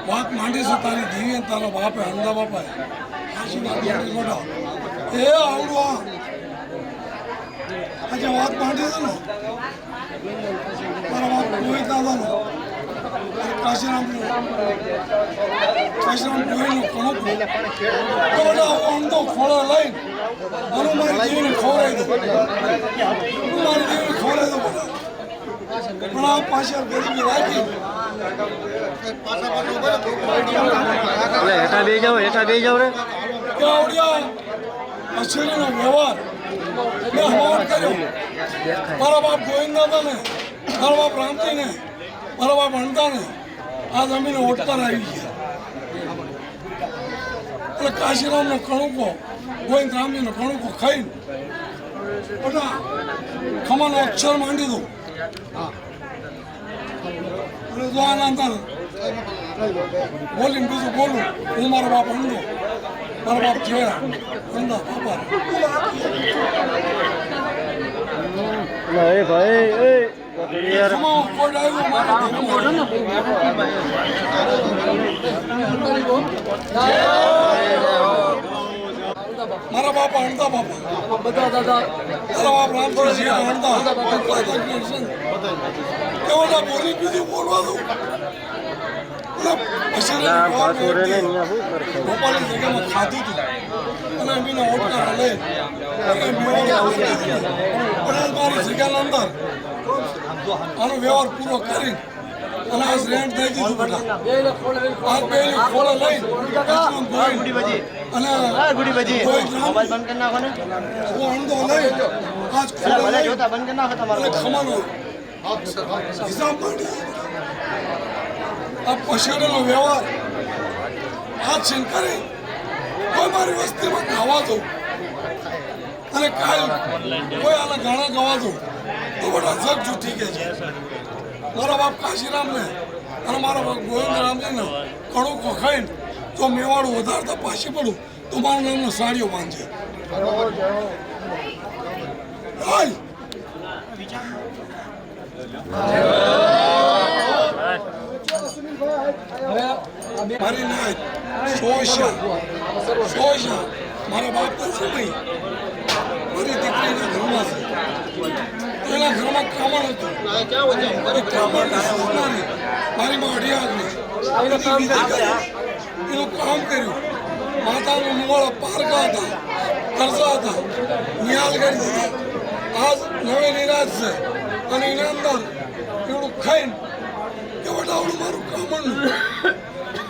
વાત માંડી છે તારી દીવી તારા બાપે અંધા બાપા એ આવડવા આજે વાત માંડી છે ને તારા બાપ કોઈ દાદા ને કાશીરામ કોઈનું કણું અંધો ખોળો લઈને અને મારી દીવીને ખોરાઈ દઉં મારી દીવીને ખોરાઈ દઉં પણ આ પાછળ ગરીબી રાખી હેઠા બે જાઓ રે અછેરીનો વ્યવહાર મેં હવાન કર્યો મારા બાપ ગોવિંદ હતા ને મારા બાપ રામજી ને મારા બાપ હણતા ને આ જમીને ઓટકાર આવી ગયા એટલે કાશીરામનો કણુકો ગોવિંદ રામજીનો કણુકો ખાઈને બધા ખમાનો અક્ષર માંડી દઉં અને જો આના બોલીને બીજું બોલું હું મારો બાપ અંડો મારો બાપ જોયા અંડા બાપા મારા બાપા અણતા બાપા બધા દાદા મારા બાપ રામજી અણતા કેવા બોલી બીજું બોલવા દઉં ગોપાલની જગ્યામાં ખાધું હતું અને એમને ઓટકાર લઈ મારી જગ્યાના અંદર આનો વ્યવહાર પૂરો કરીને અને આ રેન્ટ દઈ દીધું બેટા આ બે ખોળે લઈ અને અણદો લઈ આજ ખોળે લઈ ખમાનો હિસાબ માંડી આ પછાડેલો વ્યવહાર હાથ છીન કરી કોઈ મારી વસ્તીમાં ખાવા દઉં અને કાલ કોઈ આના ગાણા ગવા દઉં તો બધા જગ જૂઠી કે છે મારા બાપ કાશીરામને અને મારા બાપ ગોવિંદ રામજીને કણુકો ખાઈને જો મેવાડું વધારતા પાછી પડું તો મારું નામનો સાડીઓ બાંધે મારી નાય સોશા મારા બાપના છે નહીં મારી દીકરીના ઘરમાં છે એના ઘરમાં કામણ હતું મારી માં અઢિયાગની એનું કામ કર્યું માતાનું મુવાળા પારકા હતા કરજા હતા નિહાલ કરી દીધા આજ નવે નિરાશ છે અને એના અંદર એવડું ખાઈને કે વડાવડું મારું કામણનું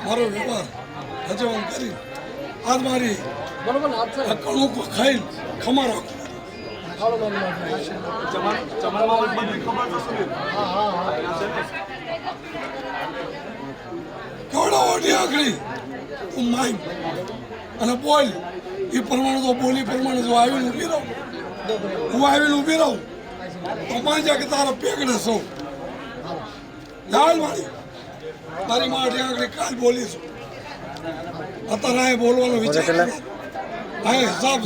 મારો વ્યવહાર હજવન કરી આજ મારી કણુકો ખાઈને ખમા રાખું હું માઇન અને બોલ એ પ્રમાણે તો બોલી પ્રમાણે જો આવીને ઊભી રહું હું આવીને ઊભી રહું તો માંજ્યા કે તારા પેગડે સૌ લાલ મારી મારી માઠી આગળ કાલ બોલીશું અત્યારે આ બોલવાનો વિચાર હા હિસાબ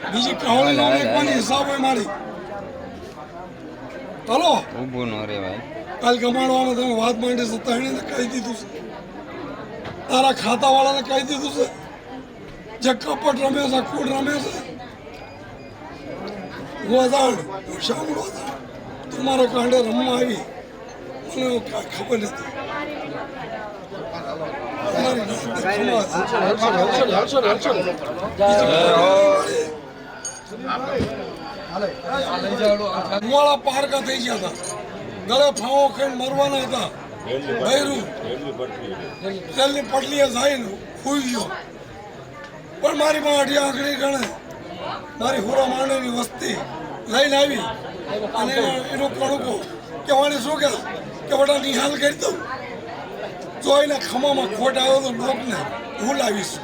બીજી કહોળી નાખવાની હિસાબ હોય મારી હલો ઊભું ન રે ભાઈ કાલ ગમાડવામાં તમે વાત માંડી છે તણે કહી દીધું છે તારા ખાતા વાળાને કહી દીધું છે જે કપટ રમે છે કૂડ રમે છે ગોદાણ હું શામળો હતા તમારા કાંડે રમવા આવી મને કાંઈ ખબર નથી મુવાળા પારકા થઈ ગયા હતા ગળે ફાવો ખાઈને મરવાના હતા બૈરું તેલની પટલીએ જઈને ખુઈ ગયો પણ મારી માં અઢી આંકડી ગણે મારી હુરા માંડેની વસ્તી લઈને આવી અને એનો કણુકો કહેવાની શું કે વડા નિહાલ કરી દઉં જો એના ખમામાં ખોટ આવ્યો તો લોકને હું લાવીશ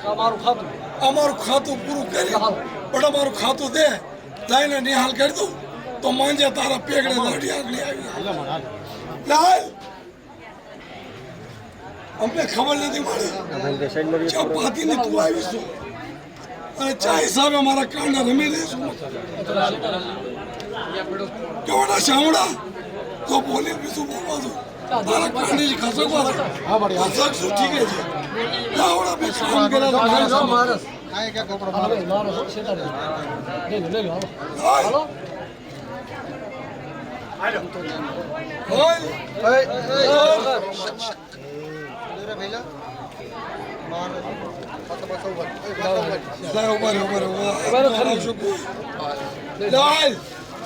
અમારું ખાતું પૂરું કરી પણ અમારું ખાતું દે લઈને નિહાલ કરી દઉં તો માંજે તારા પેગડે લાડી આગળ આવી લાલ અમને ખબર નથી મળી પાતીને તું આવીશું અને ચા હિસાબે મારા કાંડા રમી લઈશું કેવડા શામડા તો બોલી બીજું બોલવા દો તારા કાંડી ખસો પાસ ખસક શું ઠીક છે આવડા બે કામ કર્યા તો મારે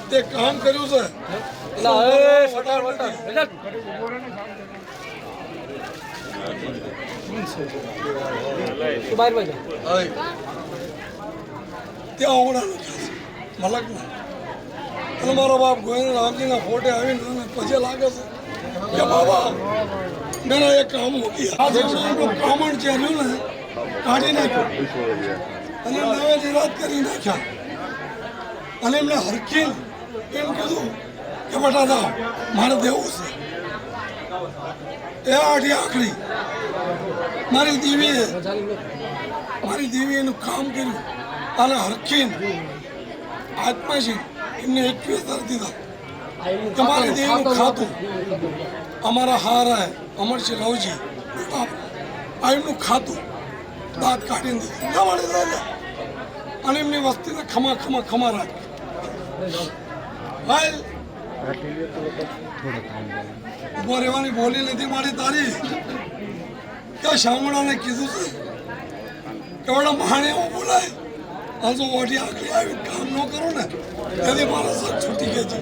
તે કામ કર્યું છે ત્યાં આવડાનું મલકમાં અને મારો બાપ ગોવિંદ રામજીના ફોટે આવીને પછી લાગે છે કે બાબા મેરા એક કામ મૂકી આ આપણું કામણ છે રહ્યું ને કાઢી નાખ્યું અને નવે નિરાત કરી નાખ્યા અને એમને હરખી એમ કીધું કે બેટા જાઓ મારે દેવું છે એ આઠી આખરી મારી દેવીએ એનું કામ કર્યું અને હરખીન આત્માશી એમને 21 દીધા તમારી દેવીનું ખાતું અમારા હારા અમરસિંહ રાવજી આ એમનું ખાતું દાંત કાઢીને દીધું અને એમની વસ્તીને ખમા રાખી હાલ ઉભો રહેવાની બોલી નથી મારી તારી ત્યાં શામળાને કીધું છે કે વડા માણે એવું બોલાય આ જો ઓઢી આખરી આવી કામ ન કરો ને તેથી મારા સાથ છૂટી ગઈ છે